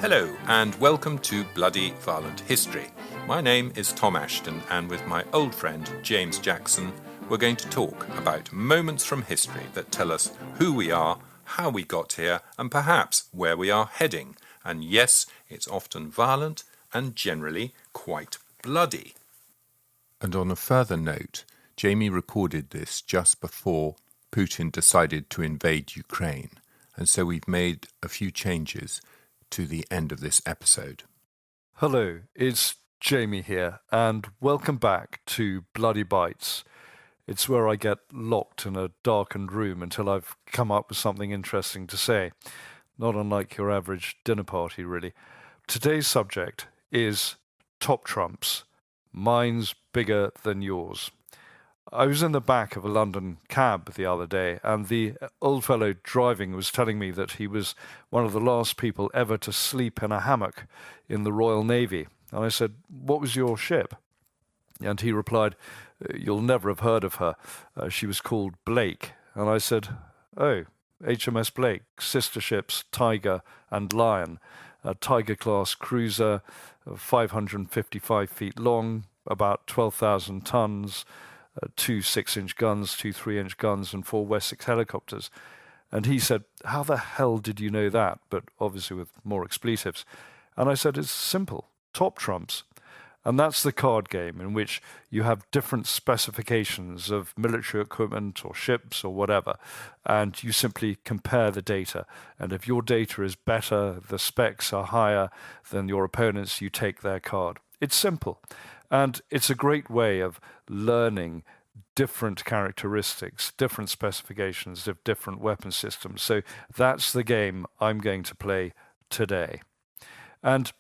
Hello and welcome to Bloody Violent History. My name is Tom Assheton, and with my old friend James Jackson, we're going to talk about moments from history that tell us who we are, how we got here, and perhaps where we are heading. And yes, it's often violent and generally quite bloody. And on a further note, Jamie recorded this just before Putin decided to invade Ukraine, and so we've made a few changes to the end of this episode. Hello, it's Jamie here, and welcome back to Bloody Bites. It's where I get locked in a darkened room until I've come up with something interesting to say. Not unlike your average dinner party, really. Today's subject is top trumps. Mine's bigger than yours. I was in the back of a London cab the other day, and the old fellow driving was telling me that he was one of the last people ever to sleep in a hammock in the Royal Navy. And I said, "What was your ship?" And he replied, "You'll never have heard of her. She was called Blake." And I said, "Oh, HMS Blake, sister ships Tiger and Lion, a Tiger-class cruiser, 555 feet long, about 12,000 tons, 2 6-inch guns, 2 3-inch guns, and 4 Wessex helicopters." And he said, "How the hell did you know that?" But obviously with more expletives. And I said, "It's simple. Top trumps." And that's the card game in which you have different specifications of military equipment or ships or whatever, and you simply compare the data. And if your data is better, the specs are higher than your opponents, you take their card. It's simple. And it's a great way of learning different characteristics, different specifications of different weapon systems. So that's the game I'm going to play today. And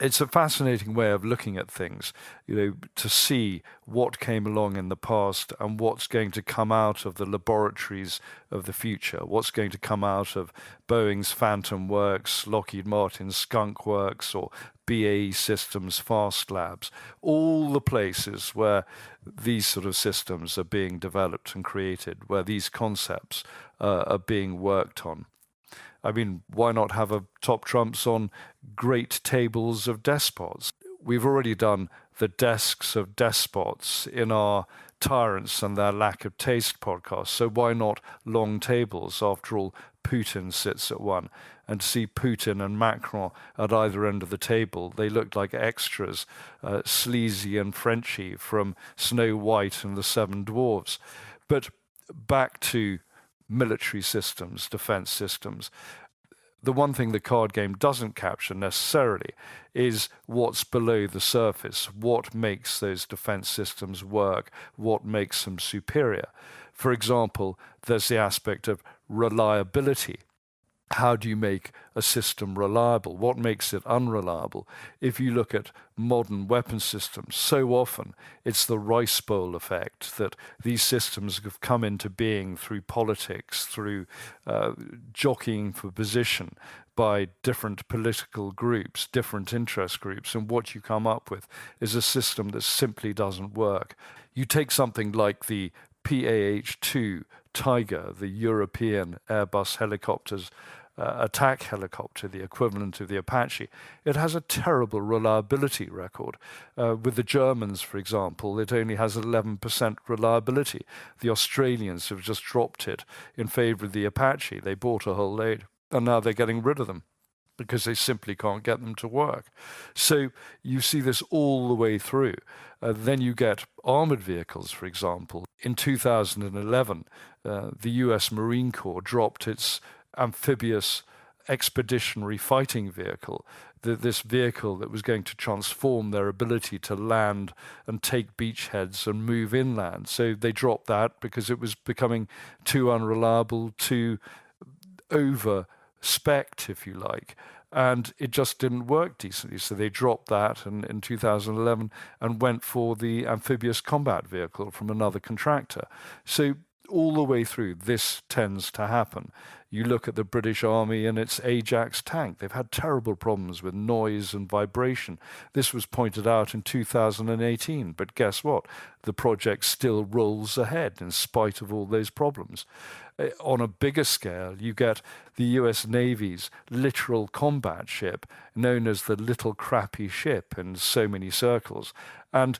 it's a fascinating way of looking at things, to see what came along in the past and what's going to come out of the laboratories of the future, what's going to come out of Boeing's Phantom Works, Lockheed Martin's Skunk Works, or BAE Systems Fast Labs, all the places where these sort of systems are being developed and created, where these concepts are being worked on. I mean, why not have a top trumps on great tables of despots? We've already done the desks of despots in our Tyrants and Their Lack of Taste podcast, so why not long tables? After all, Putin sits at one. And to see Putin and Macron at either end of the table, they look like extras, sleazy and Frenchy from Snow White and the Seven Dwarfs. But back to military systems, defense systems. The one thing the card game doesn't capture necessarily is what's below the surface, what makes those defense systems work, what makes them superior. For example, there's the aspect of reliability. How do you make a system reliable? What makes it unreliable? If you look at modern weapon systems, so often it's the rice bowl effect, that these systems have come into being through politics, through jockeying for position by different political groups, different interest groups, and what you come up with is a system that simply doesn't work. You take something like the PAH-2 Tiger, the European Airbus helicopters, attack helicopter, the equivalent of the Apache. It has a terrible reliability record. With the Germans, for example, it only has 11% reliability. The Australians have just dropped it in favor of the Apache. They bought a whole load, and now they're getting rid of them because they simply can't get them to work. So you see this all the way through. Then you get armored vehicles, for example. In 2011, the US Marine Corps dropped its amphibious expeditionary fighting vehicle, this vehicle that was going to transform their ability to land and take beachheads and move inland. So they dropped that because it was becoming too unreliable, too over-spec'd, if you like. And it just didn't work decently. So they dropped that in 2011 and went for the amphibious combat vehicle from another contractor. So all the way through, this tends to happen. You look at the British Army and its Ajax tank. They've had terrible problems with noise and vibration. This was pointed out in 2018, but guess what? The project still rolls ahead in spite of all those problems. On a bigger scale, you get the US Navy's literal combat ship, known as the Little Crappy Ship in so many circles. And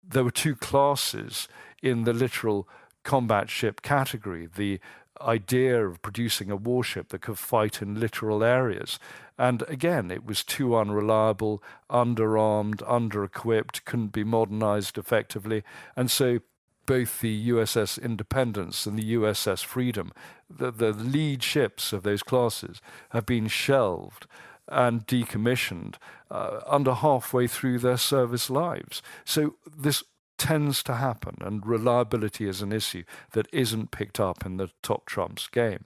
there were two classes in the literal combat ship category: the idea of producing a warship that could fight in littoral areas. And again, it was too unreliable, underarmed, under-equipped, couldn't be modernized effectively. And so both the USS Independence and the USS Freedom, the lead ships of those classes, have been shelved and decommissioned under halfway through their service lives. So this tends to happen, and reliability is an issue that isn't picked up in the top trumps game.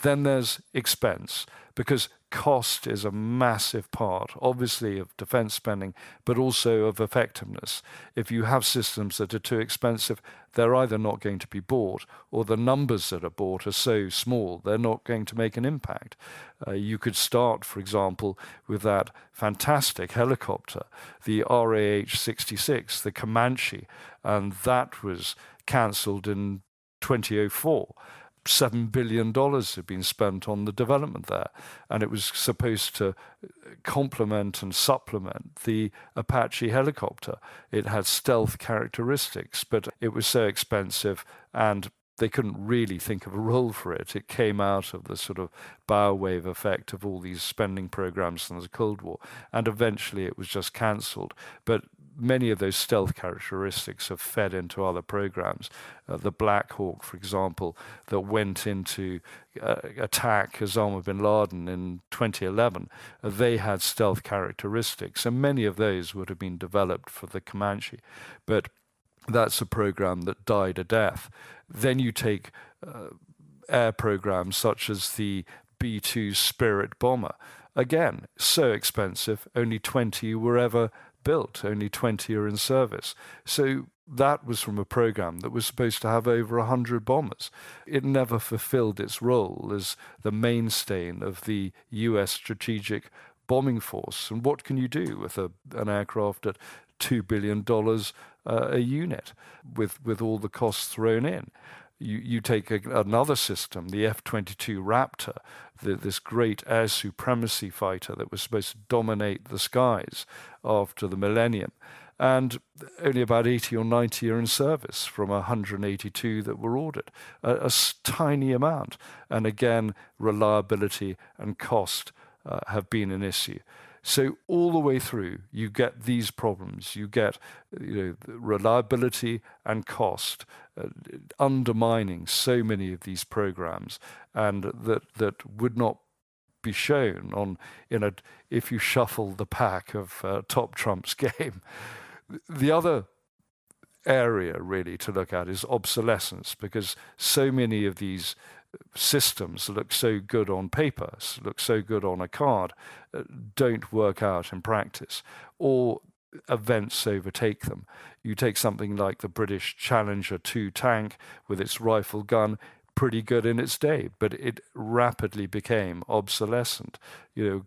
Then there's expense, because cost is a massive part, obviously, of defense spending, but also of effectiveness. If you have systems that are too expensive, they're either not going to be bought, or the numbers that are bought are so small, they're not going to make an impact. You could start, for example, with that fantastic helicopter, the RAH-66, the Comanche, and that was cancelled in 2004. $7 billion had been spent on the development there, and it was supposed to complement and supplement the Apache helicopter. It had stealth characteristics, but it was so expensive and they couldn't really think of a role for it. It came out of the sort of bow wave effect of all these spending programs in the Cold War, and eventually it was just cancelled. But many of those stealth characteristics have fed into other programs. The Black Hawk, for example, that went into attack Osama bin Laden in 2011, they had stealth characteristics, and many of those would have been developed for the Comanche. But that's a program that died a death. Then you take air programs such as the B-2 Spirit bomber. Again, so expensive, only 20 were ever built, only 20 are in service. So that was from a program that was supposed to have over 100 bombers. It never fulfilled its role as the mainstay of the US strategic bombing force. And what can you do with an aircraft at $2 billion a unit with all the costs thrown in? You take another system, the F-22 Raptor, this great air supremacy fighter that was supposed to dominate the skies after the millennium, and only about 80 or 90 are in service from 182 that were ordered, a tiny amount. And again, reliability and cost have been an issue. So all the way through, you get these problems. You get reliability and cost undermining so many of these programs, and that would not be shown if you shuffle the pack of top trumps game. The other area really to look at is obsolescence, because so many of these systems look so good on paper, look so good on a card, don't work out in practice, or events overtake them. You take something like the British Challenger 2 tank with its rifle gun, pretty good in its day, but it rapidly became obsolescent.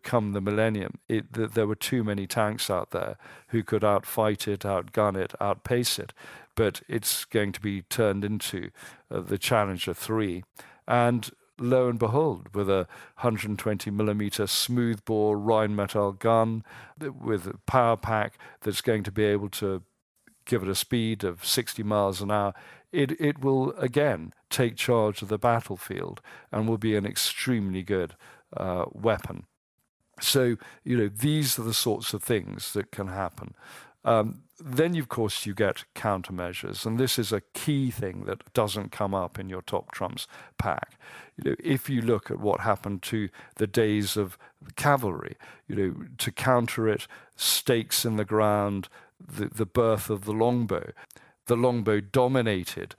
Come the millennium, there were too many tanks out there who could outfight it, outgun it, outpace it. But it's going to be turned into the Challenger 3. And lo and behold, with a 120mm smoothbore Rheinmetall gun with a power pack that's going to be able to give it a speed of 60 miles an hour, it will again take charge of the battlefield and will be an extremely good weapon. So, these are the sorts of things that can happen. Then, of course, you get countermeasures, and this is a key thing that doesn't come up in your top trumps pack. If you look at what happened to the days of cavalry, to counter it, stakes in the ground, the birth of the longbow. The longbow dominated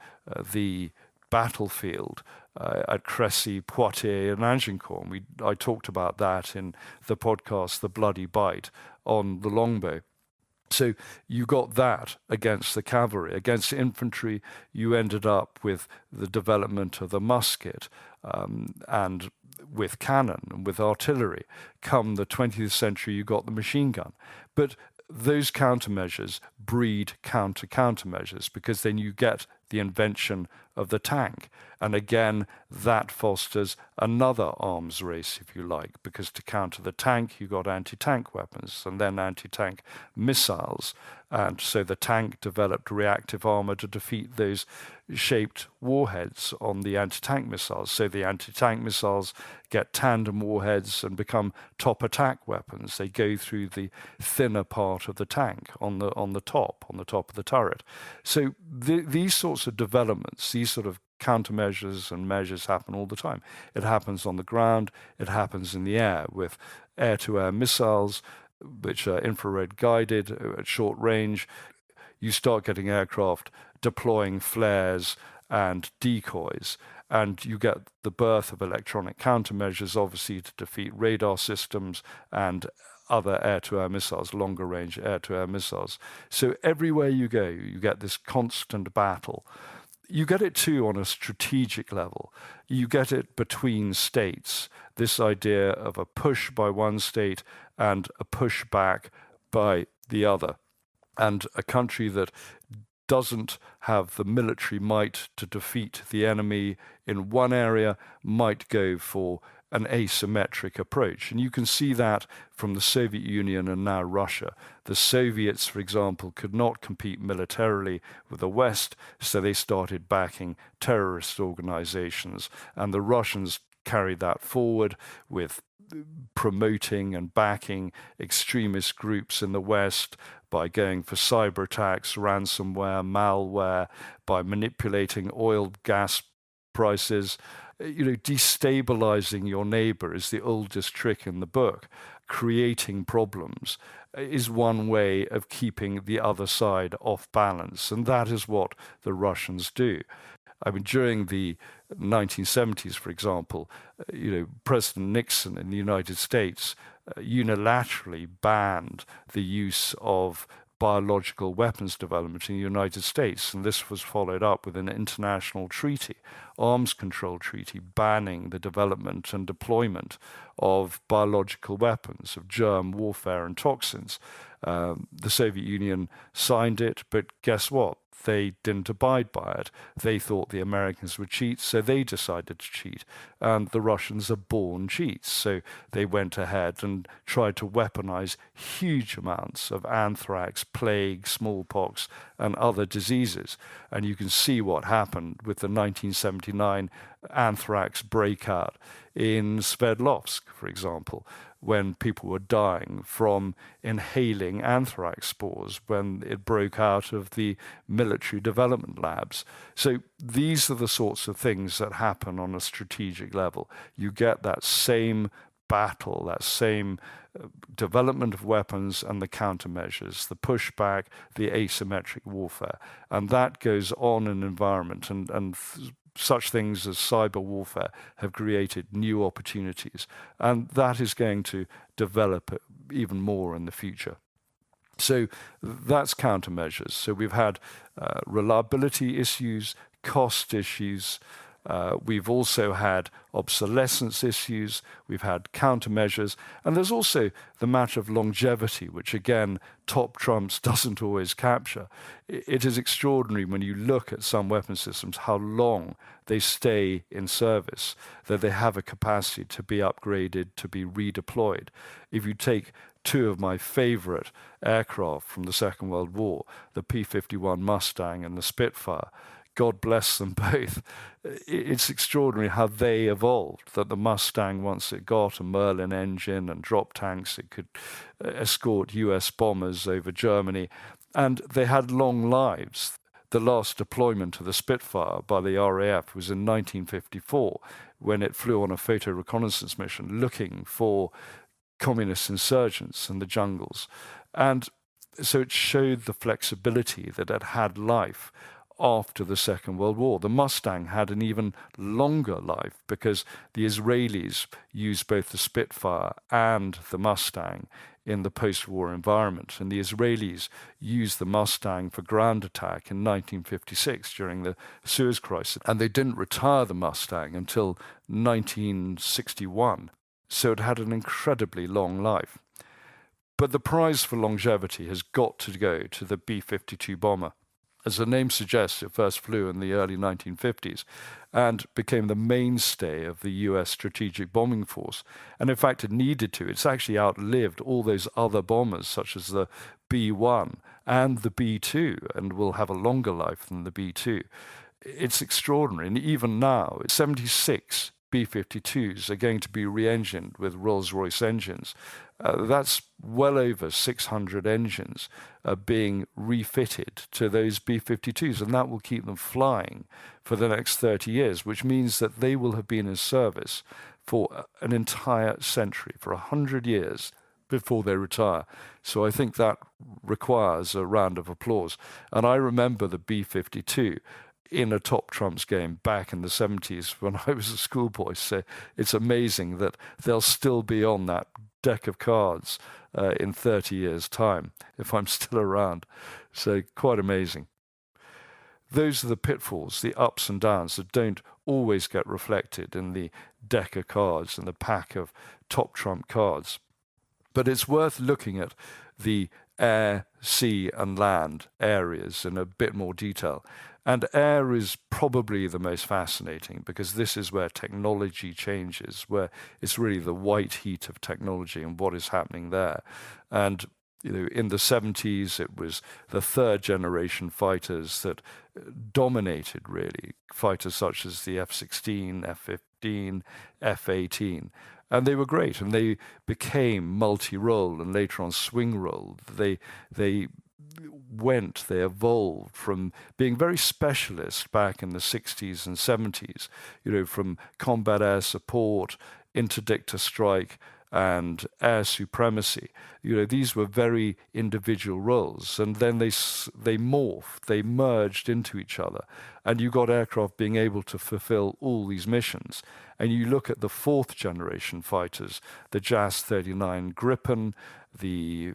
the battlefield at Crécy, Poitiers, and Agincourt. I talked about that in the podcast, The Bloody Bite, on the longbow. So you got that against the cavalry. Against the infantry, you ended up with the development of the musket, and with cannon and with artillery. Come the 20th century, you got the machine gun. But those countermeasures breed countermeasures, because then you get the invention of the tank. And again, that fosters another arms race, if you like, because to counter the tank, you got anti-tank weapons and then anti-tank missiles. And so the tank developed reactive armor to defeat those shaped warheads on the anti-tank missiles. So the anti-tank missiles get tandem warheads and become top attack weapons. They go through the thinner part of the tank on the top of the turret. So these sorts of developments, these sort of countermeasures and measures happen all the time. It happens on the ground, it happens in the air with air-to-air missiles, which are infrared guided at short range. You start getting aircraft deploying flares and decoys, and you get the birth of electronic countermeasures, obviously, to defeat radar systems and other air-to-air missiles, longer-range air-to-air missiles. So everywhere you go, you get this constant battle. You get it too on a strategic level. You get it between states, this idea of a push by one state and a push back by the other. And a country that doesn't have the military might to defeat the enemy in one area might go for an asymmetric approach. And you can see that from the Soviet Union and now Russia. The Soviets, for example, could not compete militarily with the West, so they started backing terrorist organizations. And the Russians carried that forward with promoting and backing extremist groups in the West by going for cyber attacks, ransomware, malware, by manipulating oil, gas prices. Destabilizing your neighbor is the oldest trick in the book. Creating problems is one way of keeping the other side off balance, and that is what the Russians do. I mean, during the 1970s, for example, President Nixon in the United States unilaterally banned the use of biological weapons development in the United States, and this was followed up with an international treaty, arms control treaty, banning the development and deployment of biological weapons, of germ warfare and toxins. The Soviet Union signed it, but guess what? They didn't abide by it. They thought the Americans would cheat, so they decided to cheat. And the Russians are born cheats, so they went ahead and tried to weaponize huge amounts of anthrax, plague, smallpox, and other diseases. And you can see what happened with the 1979 anthrax breakout in Sverdlovsk, for example, when people were dying from inhaling anthrax spores when it broke out of the military development labs. So these are the sorts of things that happen on a strategic level. You get that same battle, that same development of weapons and the countermeasures, the pushback, the asymmetric warfare. And that goes on in environment, and such things as cyber warfare have created new opportunities, and that is going to develop even more in the future. So that's countermeasures. So we've had reliability issues, cost issues. We've also had obsolescence issues. We've had countermeasures. And there's also the matter of longevity, which, again, top trumps doesn't always capture. It is extraordinary when you look at some weapon systems, how long they stay in service, that they have a capacity to be upgraded, to be redeployed. If you take two of my favorite aircraft from the Second World War, the P-51 Mustang and the Spitfire, God bless them both. It's extraordinary how they evolved, that the Mustang, once it got a Merlin engine and drop tanks, it could escort US bombers over Germany, and they had long lives. The last deployment of the Spitfire by the RAF was in 1954, when it flew on a photo reconnaissance mission looking for communist insurgents in the jungles. And so it showed the flexibility that it had life after the Second World War. The Mustang had an even longer life because the Israelis used both the Spitfire and the Mustang in the post-war environment. And the Israelis used the Mustang for ground attack in 1956 during the Suez Crisis. And they didn't retire the Mustang until 1961. So it had an incredibly long life. But the prize for longevity has got to go to the B-52 bomber. As the name suggests, it first flew in the early 1950s and became the mainstay of the US strategic bombing force. And in fact, it needed to. It's actually outlived all those other bombers, such as the B-1 and the B-2, and will have a longer life than the B-2. It's extraordinary. And even now, 76 B-52s are going to be re-engined with Rolls-Royce engines. That's well over 600 engines being refitted to those B-52s, and that will keep them flying for the next 30 years, which means that they will have been in service for an entire century, for 100 years before they retire. So I think that requires a round of applause. And I remember the B-52 in a top trumps game back in the 70s when I was a schoolboy. So it's amazing that they'll still be on that deck of cards in 30 years' time, if I'm still around. So quite amazing. Those are the pitfalls, the ups and downs that don't always get reflected in the deck of cards and the pack of top trump cards. But it's worth looking at the air, sea and land areas in a bit more detail. And air is probably the most fascinating because this is where technology changes, where it's really the white heat of technology and what is happening there. And in the 70s, it was the third generation fighters that dominated, really, fighters such as the F-16, F-15, F-18. And they were great, and they became multi-role and later on swing-role. They evolved from being very specialist back in the 60s and 70s, from combat air support, interdictor strike, and air supremacy. These were very individual roles, and then they morphed, they merged into each other, and you got aircraft being able to fulfill all these missions. And you look at the fourth generation fighters, the JAS-39 Gripen, the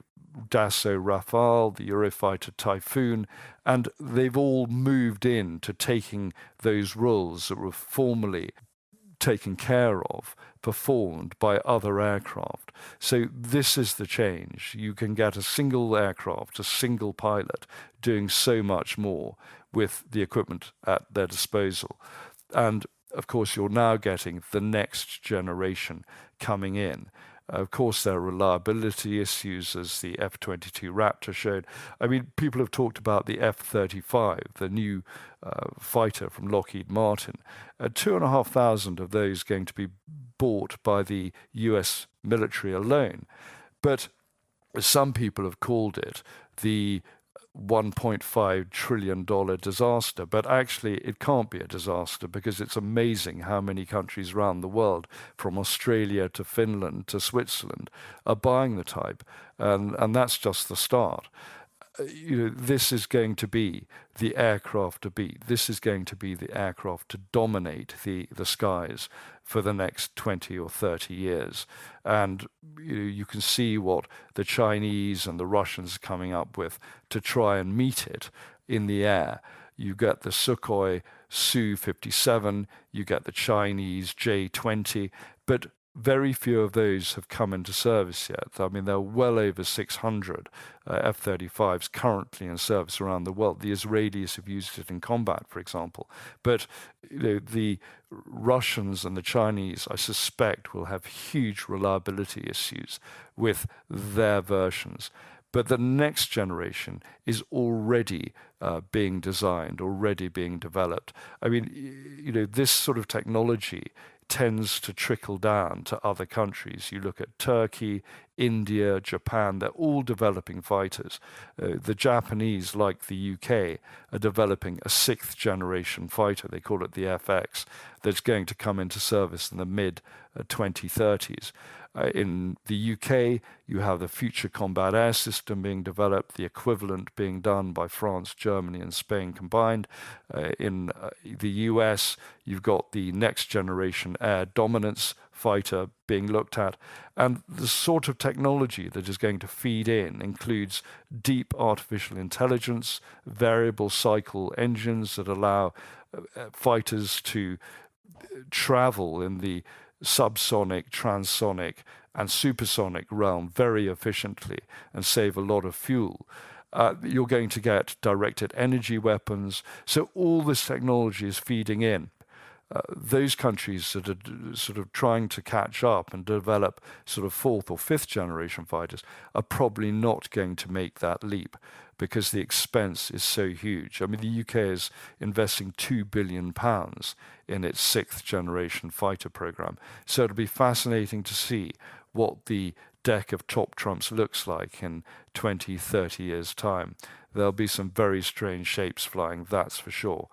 Dassault Rafale, the Eurofighter Typhoon, and they've all moved into taking those roles that were formerly taken care of, performed by other aircraft. So this is the change. You can get a single aircraft, a single pilot, doing so much more with the equipment at their disposal. And of course, you're now getting the next generation coming in. Of course, there are reliability issues, as the F-22 Raptor showed. I mean, people have talked about the F-35, the new fighter from Lockheed Martin. 2,500 of those going to be bought by the US military alone. But some people have called it the $1.5 trillion disaster, but actually it can't be a disaster because it's amazing how many countries around the world, from Australia to Finland to Switzerland, are buying the type, and that's just the start. This is going to be the aircraft to beat. This is going to be the aircraft to dominate the skies for the next 20 or 30 years. And you can see what the Chinese and the Russians are coming up with to try and meet it in the air. You get the Sukhoi Su-57, you get the Chinese J-20, but very few of those have come into service yet. I mean, there are well over 600 F-35s currently in service around the world. The Israelis have used it in combat, for example. But the Russians and the Chinese, I suspect, will have huge reliability issues with their versions. But the next generation is already being designed, already being developed. I mean, this sort of technology tends to trickle down to other countries. You look at Turkey, India, Japan, they're all developing fighters. The Japanese, like the UK, are developing a sixth generation fighter. They call it the FX, that's going to come into service in the mid-2030s. In the UK, you have the Future Combat Air System being developed, the equivalent being done by France, Germany, and Spain combined. In the US, you've got the Next Generation Air Dominance fighter being looked at. And the sort of technology that is going to feed in includes deep artificial intelligence, variable cycle engines that allow fighters to travel in the subsonic, transonic, and supersonic realm very efficiently and save a lot of fuel. You're going to get directed energy weapons. So all this technology is feeding in. Those countries that are sort of trying to catch up and develop sort of fourth or fifth generation fighters are probably not going to make that leap because the expense is so huge. I mean, the UK is investing £2 billion in its sixth generation fighter program. So it'll be fascinating to see what the deck of top trumps looks like in 20, 30 years' time. There'll be some very strange shapes flying, that's for sure.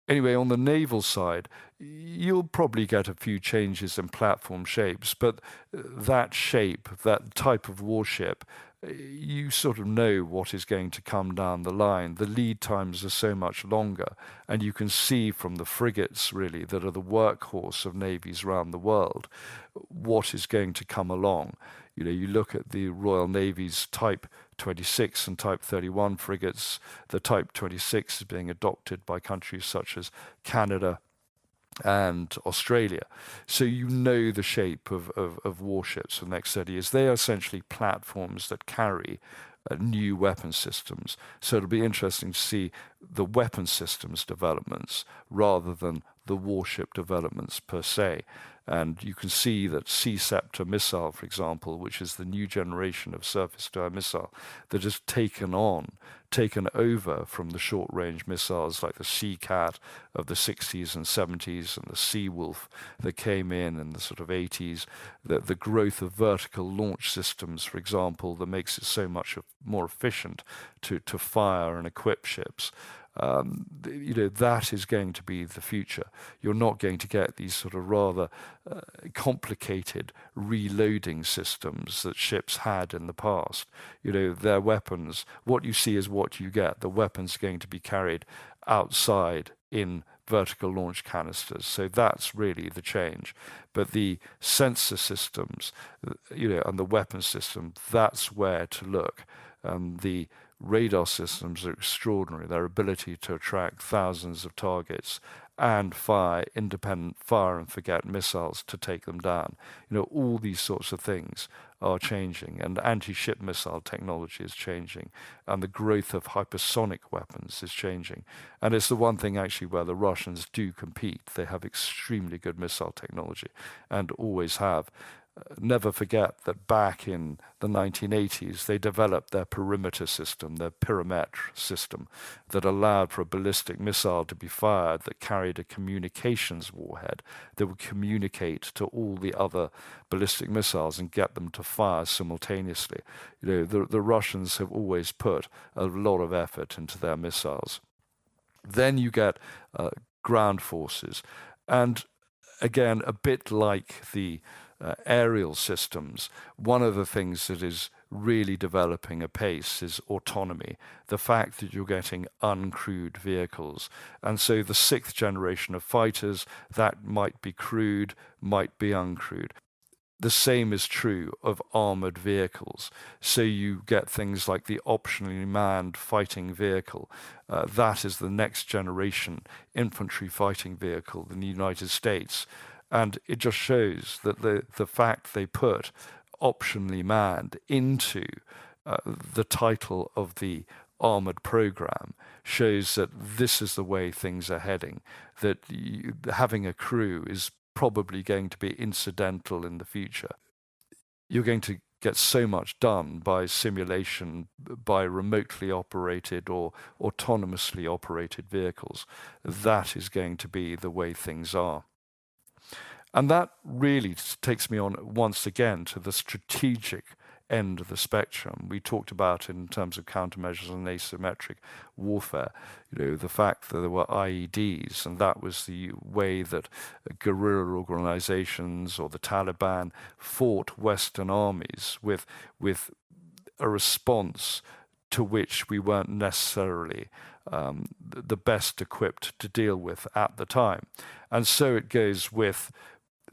Anyway, on the naval side, you'll probably get a few changes in platform shapes, but that shape, that type of warship, you sort of know what is going to come down the line. The lead times are so much longer, and you can see from the frigates, really, that are the workhorse of navies around the world, what is going to come along. You know, you look at the Royal Navy's Type 26 and Type 31 frigates. The Type 26 is being adopted by countries such as Canada and Australia. So you know the shape of warships for the next 30 years. They are essentially platforms that carry new weapon systems. So it'll be interesting to see the weapon systems developments rather than the warship developments per se. And you can see that Sea Scepter missile, for example, which is the new generation of surface-to-air missile that has taken over from the short-range missiles like the Sea Cat of the 60s and 70s and the Sea Wolf that came in the sort of 80s. The growth of vertical launch systems, for example, that makes it so much more efficient to fire and equip ships. That is going to be the future. You're not going to get these sort of rather complicated reloading systems that ships had in the past. Their weapons, what you see is what you get. The weapons are going to be carried outside in vertical launch canisters. So that's really the change. But the sensor systems, and the weapon system, that's where to look. The radar systems are extraordinary. Their ability to attract thousands of targets and fire independent fire and forget missiles to take them down. All these sorts of things are changing, and anti-ship missile technology is changing, and the growth of hypersonic weapons is changing. And it's the one thing actually where the Russians do compete. They have extremely good missile technology and always have. Never forget that back in the 1980s, they developed their perimeter system, their Pyramètre system, that allowed for a ballistic missile to be fired that carried a communications warhead that would communicate to all the other ballistic missiles and get them to fire simultaneously. The Russians have always put a lot of effort into their missiles. Then you get ground forces. And again, a bit like the aerial systems, one of the things that is really developing apace is autonomy, the fact that you're getting uncrewed vehicles. And so the sixth generation of fighters, that might be crewed, might be uncrewed. The same is true of armored vehicles. So you get things like the optionally manned fighting vehicle. That is the next generation infantry fighting vehicle in the United States. And it just shows that the fact they put optionally manned into the title of the armored program shows that this is the way things are heading, that having a crew is probably going to be incidental in the future. You're going to get so much done by simulation, by remotely operated or autonomously operated vehicles. That is going to be the way things are. And that really takes me on once again to the strategic end of the spectrum. We talked about in terms of countermeasures and asymmetric warfare, the fact that there were IEDs, and that was the way that guerrilla organizations or the Taliban fought Western armies with a response to which we weren't necessarily the best equipped to deal with at the time. And so it goes with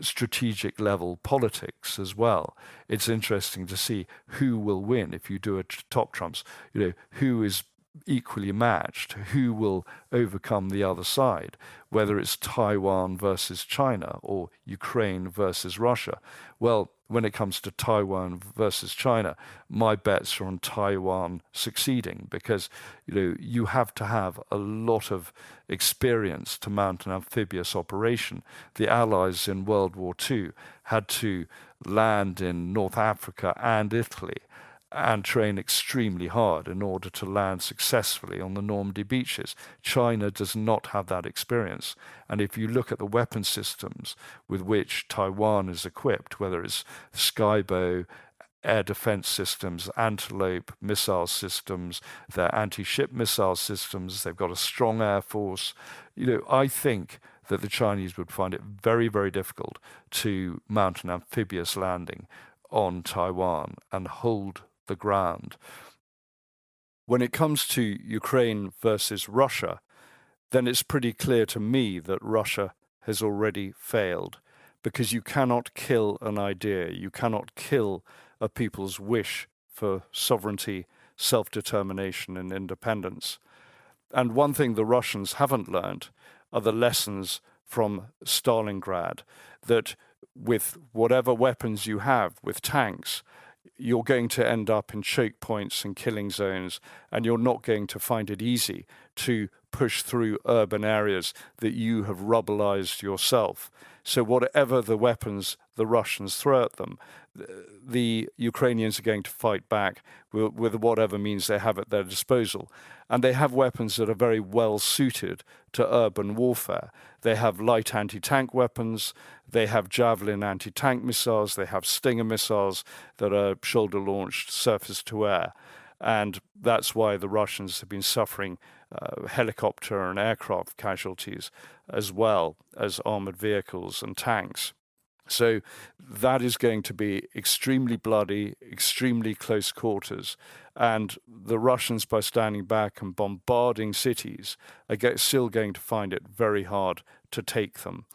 strategic level politics as well. It's interesting to see who will win if you do a top trumps, who is equally matched, who will overcome the other side, whether it's Taiwan versus China or Ukraine versus Russia. Well, when it comes to Taiwan versus China, my bets are on Taiwan succeeding, because you have to have a lot of experience to mount an amphibious operation. The Allies in World War II had to land in North Africa and Italy and train extremely hard in order to land successfully on the Normandy beaches. China does not have that experience. And if you look at the weapon systems with which Taiwan is equipped, whether it's Skybow, air defense systems, Antelope missile systems, their anti-ship missile systems, they've got a strong air force. I think that the Chinese would find it very, very difficult to mount an amphibious landing on Taiwan and hold the ground. When it comes to Ukraine versus Russia, then it's pretty clear to me that Russia has already failed, because you cannot kill an idea, you cannot kill a people's wish for sovereignty, self-determination and independence. And one thing the Russians haven't learned are the lessons from Stalingrad, that with whatever weapons you have, with tanks, you're going to end up in choke points and killing zones, and you're not going to find it easy to push through urban areas that you have rubblized yourself. So whatever the weapons the Russians throw at them, the Ukrainians are going to fight back with whatever means they have at their disposal. And they have weapons that are very well suited to urban warfare. They have light anti-tank weapons, they have Javelin anti-tank missiles, they have Stinger missiles that are shoulder-launched surface-to-air. And that's why the Russians have been suffering helicopter and aircraft casualties, as well as armored vehicles and tanks. So that is going to be extremely bloody, extremely close quarters. And the Russians, by standing back and bombarding cities, are still going to find it very hard to take them.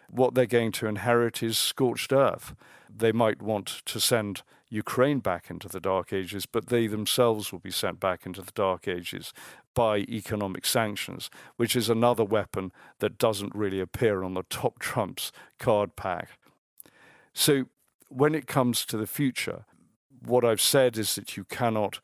What they're going to inherit is scorched earth. They might want to send Ukraine back into the Dark Ages, but they themselves will be sent back into the Dark Ages by economic sanctions, which is another weapon that doesn't really appear on the top trumps card pack. So when it comes to the future, what I've said is that you cannot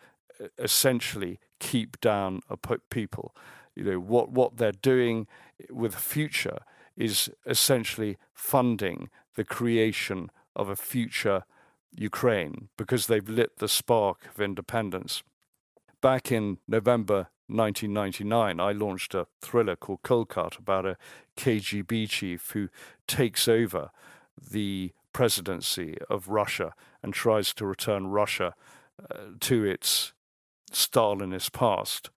essentially keep down a people. What they're doing with the future is essentially funding the creation of a future Ukraine, because they've lit the spark of independence. Back in November 1999, I launched a thriller called Cold Cut about a KGB chief who takes over the presidency of Russia and tries to return Russia to its Stalinist past.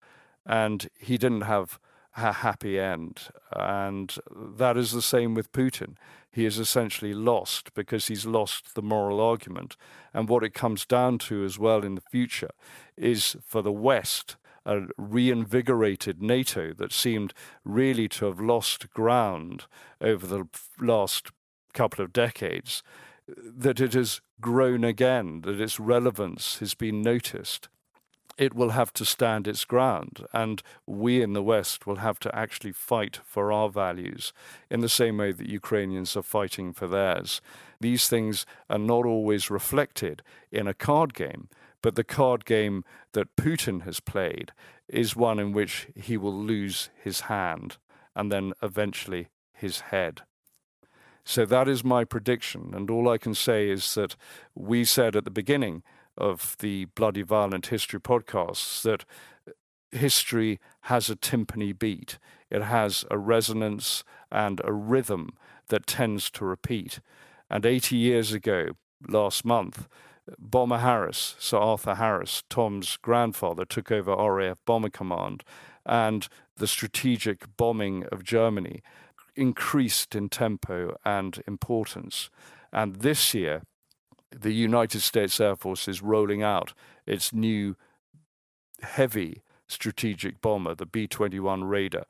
And he didn't have a happy end. And that is the same with Putin. He is essentially lost because he's lost the moral argument. And what it comes down to as well in the future is, for the West, a reinvigorated NATO that seemed really to have lost ground over the last couple of decades, that it has grown again, that its relevance has been noticed. It will have to stand its ground, and we in the West will have to actually fight for our values in the same way that Ukrainians are fighting for theirs. These things are not always reflected in a card game, but the card game that Putin has played is one in which he will lose his hand and then eventually his head. So that is my prediction, and all I can say is that we said at the beginning of the Bloody Violent History podcasts that history has a timpani beat. It has a resonance and a rhythm that tends to repeat. And 80 years ago, last month, Bomber Harris, Sir Arthur Harris, Tom's grandfather, took over RAF Bomber Command, and the strategic bombing of Germany increased in tempo and importance. And this year, the United States Air Force is rolling out its new heavy strategic bomber, the B-21 Raider.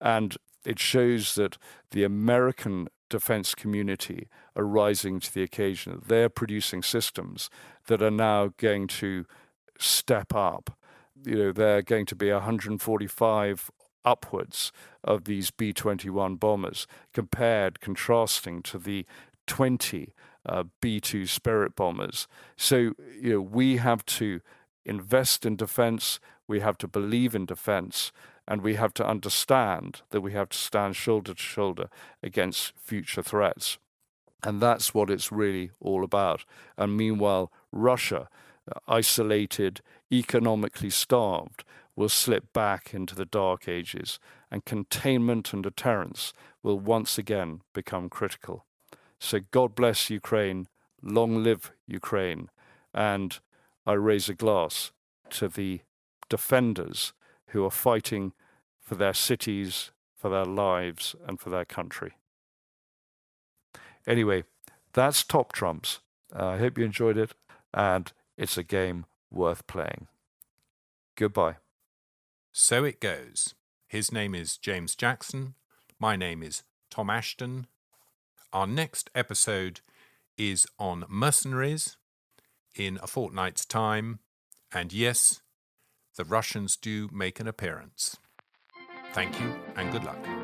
And it shows that the American defense community are rising to the occasion. They're producing systems that are now going to step up. They're going to be 145 upwards of these B-21 bombers, contrasting to the 20 B-2 Spirit bombers. So, we have to invest in defense, we have to believe in defense, and we have to understand that we have to stand shoulder to shoulder against future threats. And that's what it's really all about. And meanwhile, Russia, isolated, economically starved, will slip back into the dark ages, and containment and deterrence will once again become critical. So God bless Ukraine, long live Ukraine, and I raise a glass to the defenders who are fighting for their cities, for their lives, and for their country. Anyway, that's Top Trumps. I hope you enjoyed it, and it's a game worth playing. Goodbye. So it goes. His name is James Jackson. My name is Tom Assheton. Our next episode is on mercenaries in a fortnight's time. And yes, the Russians do make an appearance. Thank you and good luck.